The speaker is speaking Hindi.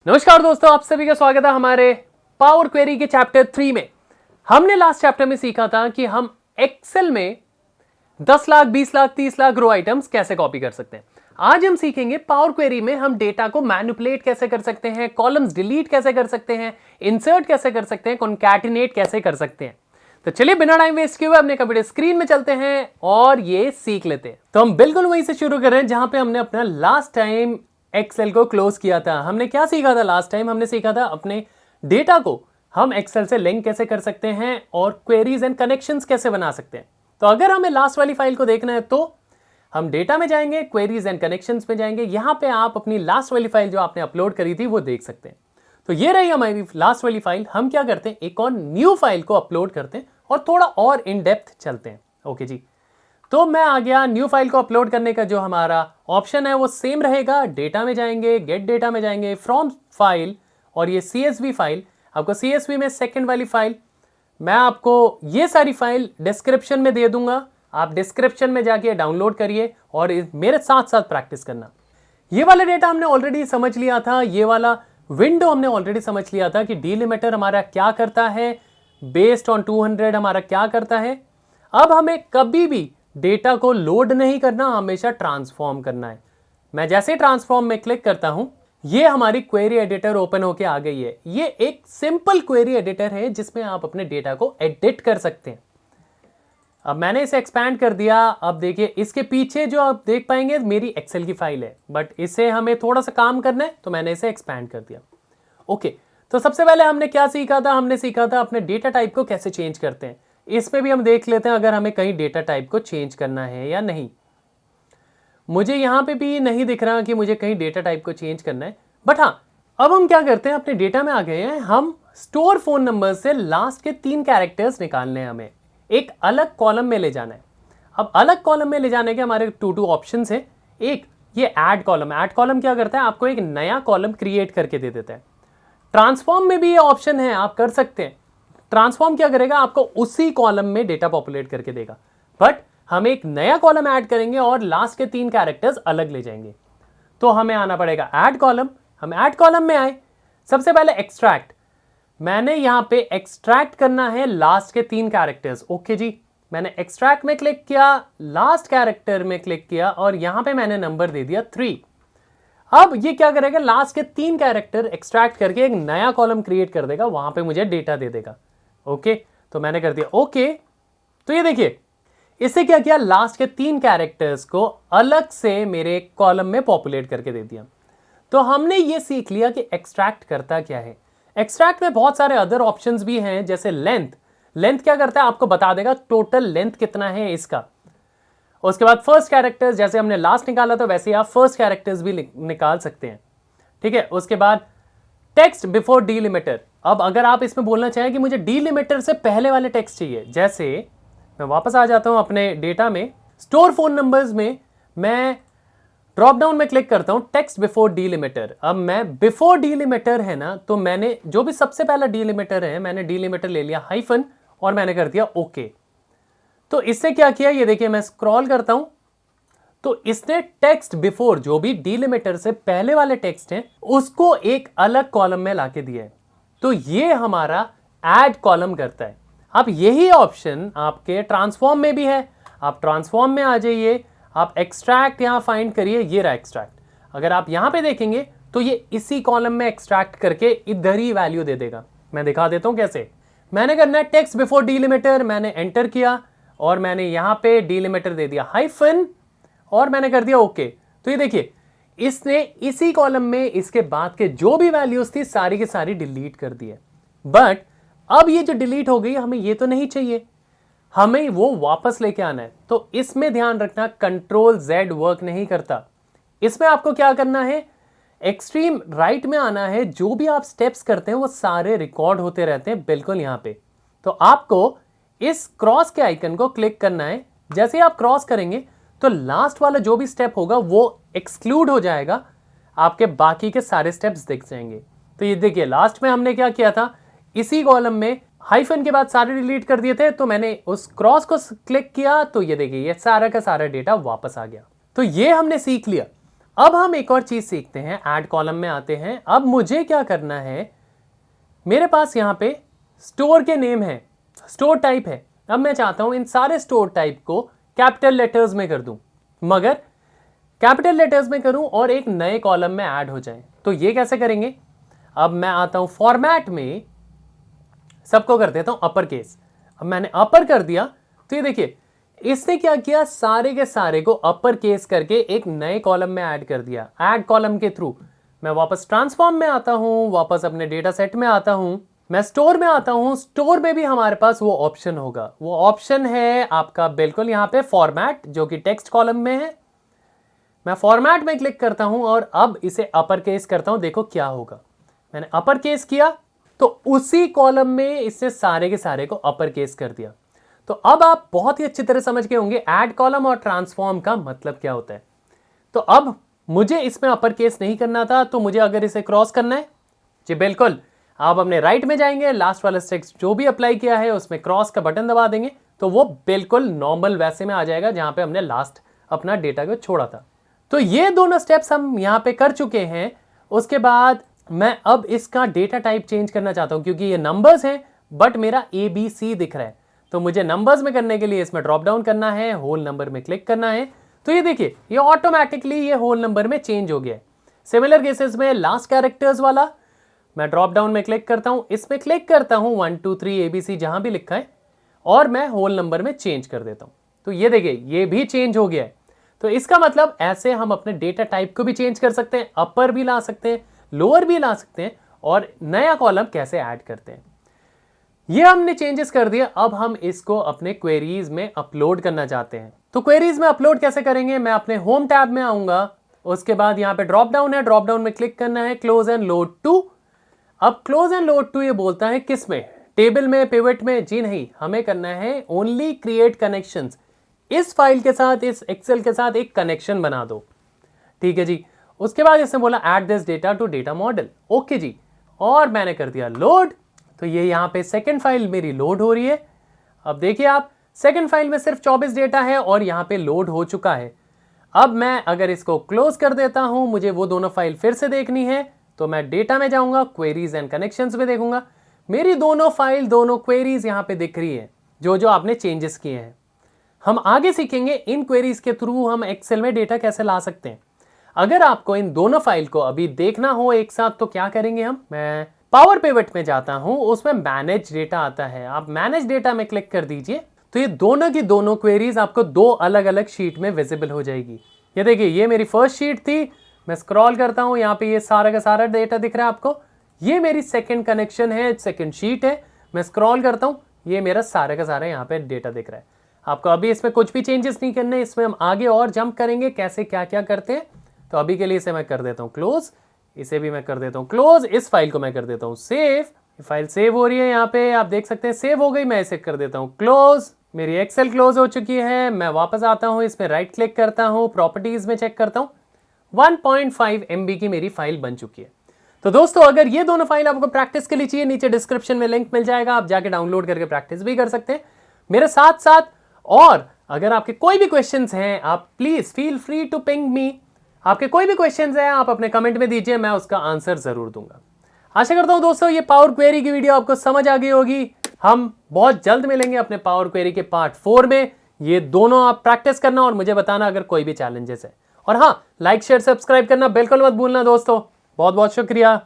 नमस्कार दोस्तों, आप सभी का स्वागत है हमारे पावर क्वेरी के चैप्टर 3 में। हमने लास्ट चैप्टर में सीखा था कि हम एक्सेल में 10 लाख, 20 लाख, 30 लाख रो आइटम्स कैसे कॉपी कर सकते हैं। आज हम सीखेंगे पावर क्वेरी में हम डेटा को मैनिपुलेट कैसे कर सकते हैं, कॉलम्स डिलीट कैसे कर सकते हैं, इंसर्ट कैसे कर सकते हैं, कॉन्कैटिनेट कैसे कर सकते हैं। तो चलिए बिना टाइम वेस्ट किए हुए अपने कंप्यूटर स्क्रीन में चलते हैं और ये सीख लेते हैं। तो हम बिल्कुल वहीं से शुरू कर रहे हैं जहां पे हमने अपना लास्ट टाइम एक्सेल को क्लोज किया था। हमने क्या सीखा था लास्ट टाइम? हमने सीखा था अपने डेटा को हम एक्सेल से लिंक कैसे कर सकते हैं और क्वेरीज एंड कनेक्शंस कैसे बना सकते हैं। तो अगर हमें लास्ट वाली फाइल को देखना है तो हम डेटा में जाएंगे, क्वेरीज एंड कनेक्शंस में जाएंगे। यहां पे आप अपनी लास्ट वाली फाइल जो आपने अपलोड करी थी वो देख सकते हैं। तो ये रही हमारी लास्ट वाली फाइल। हम क्या करते हैं, एक और न्यू फाइल को अपलोड करते हैं और थोड़ा और इन डेप्थ चलते हैं। ओके जी, तो मैं आ गया। न्यू फाइल को अपलोड करने का जो हमारा ऑप्शन है वो सेम रहेगा। डेटा में जाएंगे, गेट डेटा में जाएंगे, फ्रॉम फाइल, और ये CSV फाइल, आपको CSV में सेकंड वाली फाइल, मैं आपको ये सारी फाइल डिस्क्रिप्शन में दे दूंगा। आप डिस्क्रिप्शन में जाके डाउनलोड करिए और मेरे साथ साथ प्रैक्टिस करना। ये वाला डेटा हमने ऑलरेडी समझ लिया था, ये वाला विंडो हमने ऑलरेडी समझ लिया था कि डीलिमिटर हमारा क्या करता है, बेस्ड ऑन 200 हमारा क्या करता है। अब हमें कभी भी डेटा को लोड नहीं करना, हमेशा ट्रांसफॉर्म करना है। मैं जैसे ट्रांसफॉर्म में क्लिक करता हूं, ये हमारी क्वेरी एडिटर ओपन होके आ गई है। ये एक सिंपल क्वेरी एडिटर है जिसमें आप अपने डेटा को एडिट कर सकते हैं। अब मैंने इसे एक्सपैंड कर दिया। अब देखिए इसके पीछे जो आप देख पाएंगे मेरी एक्सेल की फाइल है, बट इसे हमें थोड़ा सा काम करना है तो मैंने इसे एक्सपैंड कर दिया। ओके, तो सबसे पहले हमने क्या सीखा था? हमने सीखा था अपने डेटा टाइप को कैसे चेंज करते हैं। इसमें भी हम देख लेते हैं अगर हमें कहीं डेटा टाइप को चेंज करना है या नहीं। मुझे यहां पे भी नहीं दिख रहा कि मुझे कहीं डेटा टाइप को चेंज करना है, बट हाँ, अब हम क्या करते हैं, अपने डेटा में आ गए हैं। हम स्टोर फोन नंबर से लास्ट के 3 कैरेक्टर्स निकालने हैं, हमें एक अलग कॉलम में ले जाना है। अब अलग कॉलम में ले जाने के हमारे टू ऑप्शन है। एक ये ऐड कॉलम। ऐड कॉलम क्या करता है, आपको एक नया कॉलम क्रिएट करके दे देता है। ट्रांसफॉर्म में भी ये ऑप्शन है, आप कर सकते हैं। ट्रांसफॉर्म क्या करेगा, आपको उसी कॉलम में डेटा पॉपुलेट करके देगा, बट हम एक नया कॉलम ऐड करेंगे और लास्ट के 3 कैरेक्टर्स अलग ले जाएंगे। तो हमें आना पड़ेगा ऐड कॉलम। हम ऐड कॉलम में आए, सबसे पहले एक्सट्रैक्ट। मैंने यहां पे एक्सट्रैक्ट करना है लास्ट के 3 कैरेक्टर्स। ओके जी, मैंने एक्सट्रैक्ट में क्लिक किया, लास्ट कैरेक्टर में क्लिक किया और यहां पे मैंने नंबर दे दिया 3। अब ये क्या करेगा, लास्ट के 3 कैरेक्टर एक्सट्रैक्ट करके एक नया कॉलम क्रिएट कर देगा, वहां पे मुझे डेटा दे देगा। ओके, तो मैंने कर दिया ओके। तो ये देखिए इससे क्या किया, लास्ट के 3 कैरेक्टर्स को अलग से मेरे कॉलम में पॉपुलेट करके दे दिया। तो हमने ये सीख लिया कि एक्सट्रैक्ट करता क्या है। एक्सट्रैक्ट में बहुत सारे अदर ऑप्शंस भी हैं, जैसे लेंथ। लेंथ क्या करता है, आपको बता देगा टोटल लेंथ कितना है इसका। उसके बाद फर्स्ट कैरेक्टर्स, जैसे हमने लास्ट निकाला था वैसे आप फर्स्ट कैरेक्टर्स भी निकाल सकते हैं। ठीक है, उसके बाद टेक्स्ट बिफोर डीलिमिटर। अब अगर आप इसमें बोलना चाहें कि मुझे डीलिमिटर से पहले वाले टेक्स्ट चाहिए, जैसे मैं वापस आ जाता हूं अपने डेटा में, स्टोर फोन नंबर्स में मैं ड्रॉप डाउन में क्लिक करता हूं टेक्स्ट बिफोर डीलिमिटर। अब मैं बिफोर डीलिमिटर है ना, तो मैंने जो भी सबसे पहला डीलिमिटर है, मैंने डीलिमिटर ले लिया हाइफन और मैंने कर दिया ओके। तो इससे क्या किया, ये देखिए मैं स्क्रॉल करता हूं तो इसने टेक्स्ट बिफोर, जो भी डीलिमिटर से पहले वाले टेक्स्ट हैं, उसको एक अलग कॉलम में लाके दिया है। तो ये हमारा ऐड कॉलम करता है। अब यही ऑप्शन आपके ट्रांसफॉर्म में भी है। आप ट्रांसफॉर्म में आ जाइए, आप एक्सट्रैक्ट यहां फाइंड करिए, ये रहा एक्सट्रैक्ट। अगर आप यहां पे देखेंगे तो ये इसी कॉलम में एक्सट्रैक्ट करके इधर ही वैल्यू दे देगा। मैं दिखा देता हूं कैसे। मैंने करना है टेक्स्ट बिफोर डीलिमिटर, मैंने एंटर किया और मैंने यहां पे डीलिमिटर दे दिया हाइफन और मैंने कर दिया ओके। तो ये देखिए इसने इसी कॉलम में इसके बाद के जो भी वैल्यूज थी सारी की सारी डिलीट कर दी है। बट अब ये जो डिलीट हो गई, हमें ये तो नहीं चाहिए, हमें वो वापस लेके आना है। तो इसमें ध्यान रखना, Ctrl+Z वर्क नहीं करता। इसमें आपको क्या करना है, एक्सट्रीम राइट में आना है। जो भी आप स्टेप्स करते हैं वो सारे रिकॉर्ड होते रहते हैं बिल्कुल यहां पे। तो आपको इस क्रॉस के आइकन को क्लिक करना है। जैसे ही आप क्रॉस करेंगे तो लास्ट वाला जो भी स्टेप होगा वो एक्सक्लूड हो जाएगा, आपके बाकी के सारे स्टेप्स दिख जाएंगे। तो ये देखिए लास्ट में हमने क्या किया था, इसी कॉलम में हाइफन के बाद सारे डिलीट कर दिए थे। तो मैंने उस क्रॉस को क्लिक किया तो ये देखिए ये सारा का सारा डेटा वापस आ गया। तो ये हमने सीख लिया। अब हम एक और चीज सीखते हैं, ऐड कॉलम में आते हैं। अब मुझे क्या करना है, मेरे पास यहां पे स्टोर के नेम है, स्टोर टाइप है। अब मैं चाहता हूं इन सारे स्टोर टाइप को कैपिटल लेटर्स में कर दूं, मगर कैपिटल लेटर्स में करूं और एक नए कॉलम में ऐड हो जाए। तो ये कैसे करेंगे, अब मैं आता हूं फॉर्मेट में, सबको कर देता हूं अपर केस। अब मैंने अपर कर दिया तो ये देखिए इसने क्या किया, सारे के सारे को अपर केस करके एक नए कॉलम में ऐड कर दिया। ऐड कॉलम के थ्रू मैं वापस ट्रांसफॉर्म में आता हूं, वापस अपने डेटा सेट में आता हूं, मैं स्टोर में आता हूं। स्टोर में भी हमारे पास वो ऑप्शन होगा, वो ऑप्शन है आपका बिल्कुल यहां पे फॉर्मेट, जो कि टेक्स्ट कॉलम में है। मैं फॉर्मेट में क्लिक करता हूं और अब इसे अपर केस करता हूं। देखो क्या होगा, मैंने अपर केस किया तो उसी कॉलम में इससे सारे के सारे को अपर केस कर दिया। तो अब आप बहुत ही अच्छी तरह समझ गए होंगे ऐड कॉलम और ट्रांसफॉर्म का मतलब क्या होता है। तो अब मुझे इसमें अपर केस नहीं करना था, तो मुझे अगर इसे क्रॉस करना है, जी बिल्कुल, आप अपने राइट में जाएंगे, लास्ट वाला टेक्स्ट जो भी अप्लाई किया है उसमें क्रॉस का बटन दबा देंगे तो वो बिल्कुल नॉर्मल वैसे में आ जाएगा जहां पे हमने लास्ट अपना डेटा को छोड़ा था। तो ये दोनों स्टेप्स हम यहां पे कर चुके हैं। उसके बाद मैं अब इसका डेटा टाइप चेंज करना चाहता हूं, क्योंकि ये नंबर्स हैं बट मेरा ABC दिख रहा है। तो मुझे नंबर्स में करने के लिए इसमें ड्रॉप डाउन करना है, होल नंबर में क्लिक करना है। तो ये देखिए ये ऑटोमेटिकली ये होल नंबर में चेंज हो गया है। सिमिलर केसेस में लास्ट कैरेक्टर्स वाला मैं ड्रॉप डाउन में क्लिक करता हूं, इसमें क्लिक करता हूं 1 2 3 ABC जहां भी लिखा है और मैं होल नंबर में चेंज कर देता हूं। तो ये देखिए ये भी चेंज हो गया है। तो इसका मतलब ऐसे हम अपने डेटा टाइप को भी चेंज कर सकते हैं, अपर भी ला सकते हैं, लोअर भी ला सकते हैं, और नया कॉलम कैसे ऐड करते हैं ये हमने चेंजेस कर दिया। अब हम इसको अपने क्वेरीज में अपलोड करना चाहते हैं। तो क्वेरीज में अपलोड कैसे करेंगे, मैं अपने होम टैब में आऊंगा, उसके बाद यहां पे ड्रॉप डाउन है, ड्रॉप डाउन में क्लिक करना है क्लोज एंड लोड टू। अब क्लोज एंड लोड टू ये बोलता है किस में, टेबल में, पिवट में? जी नहीं, हमें करना है ओनली क्रिएट कनेक्शंस। इस फाइल के साथ, इस एक्सेल के साथ एक कनेक्शन बना दो, ठीक है जी। उसके बाद इसने बोला add this data to data model, okay जी, और मैंने कर दिया लोड। तो ये यहां पे सेकंड फाइल मेरी लोड हो रही है। अब देखिए आप, सेकंड फाइल में सिर्फ 24 डेटा है और यहां पे लोड हो चुका है। अब मैं अगर इसको क्लोज कर देता हूं, मुझे वो दोनों फाइल फिर से देखनी है, तो मैं डेटा में जाऊंगा, क्वेरीज एंड कनेक्शंस में देखूंगा, मेरी दोनों फाइल, दोनों क्वेरीज यहां पे दिख रही है, जो जो आपने चेंजेस किए हैं। हम आगे सीखेंगे इन क्वेरीज के थ्रू हम एक्सेल में डेटा कैसे ला सकते हैं। अगर आपको इन दोनों फाइल को अभी देखना हो एक साथ तो क्या करेंगे हम, मैं पावर पिवट में जाता हूं, उसमें मैनेज डेटा आता है, आप मैनेज डेटा में क्लिक कर दीजिए तो ये दोनों की दोनों क्वेरीज आपको दो अलग अलग शीट में विजिबल हो जाएगी। ये देखिए ये मेरी फर्स्ट शीट थी, मैं स्क्रॉल करता हूं, यहाँ पे ये सारा का सारा डेटा दिख रहा है आपको। ये मेरी सेकंड कनेक्शन है, सेकंड शीट है, मैं स्क्रॉल करता हूं, ये मेरा सारा का सारा यहाँ पे डेटा दिख रहा है आपको। अभी इसमें कुछ भी चेंजेस नहीं करने, इसमें हम आगे और जंप करेंगे कैसे क्या क्या करते हैं। तो अभी के लिए इसे मैं कर देता हूँ क्लोज, इसे भी मैं कर देता हूँ क्लोज, इस फाइल को मैं कर देता हूँ सेव। फाइल सेव हो रही है, यहाँ पे आप देख सकते हैं सेव हो गई। मैं इसे कर देता हूँ क्लोज, मेरी एक्सेल क्लोज हो चुकी है। मैं वापस आता हूँ, इसमें राइट क्लिक करता हूँ, प्रॉपर्टीज में चेक करता हूँ, 1.5 MB की मेरी फाइल बन चुकी है। तो दोस्तों अगर ये दोनों फाइल आपको प्रैक्टिस के लिए चाहिए, नीचे डिस्क्रिप्शन में लिंक मिल जाएगा, आप जाके डाउनलोड करके प्रैक्टिस भी कर सकते हैं मेरे साथ साथ। और अगर आपके कोई भी क्वेश्चंस हैं, आप please feel free to ping me. आपके कोई भी क्वेश्चंस हैं आप अपने कमेंट में दीजिए, मैं उसका आंसर जरूर दूंगा। आशा करता हूं दोस्तों ये पावर क्वेरी की वीडियो आपको समझ आ गई होगी। हम बहुत जल्द मिलेंगे अपने पावर क्वेरी के पार्ट 4 में। ये दोनों आप प्रैक्टिस करना और मुझे बताना अगर कोई भी चैलेंजेस है। और हाँ, लाइक शेयर सब्सक्राइब करना बिल्कुल मत भूलना दोस्तों। बहुत बहुत शुक्रिया।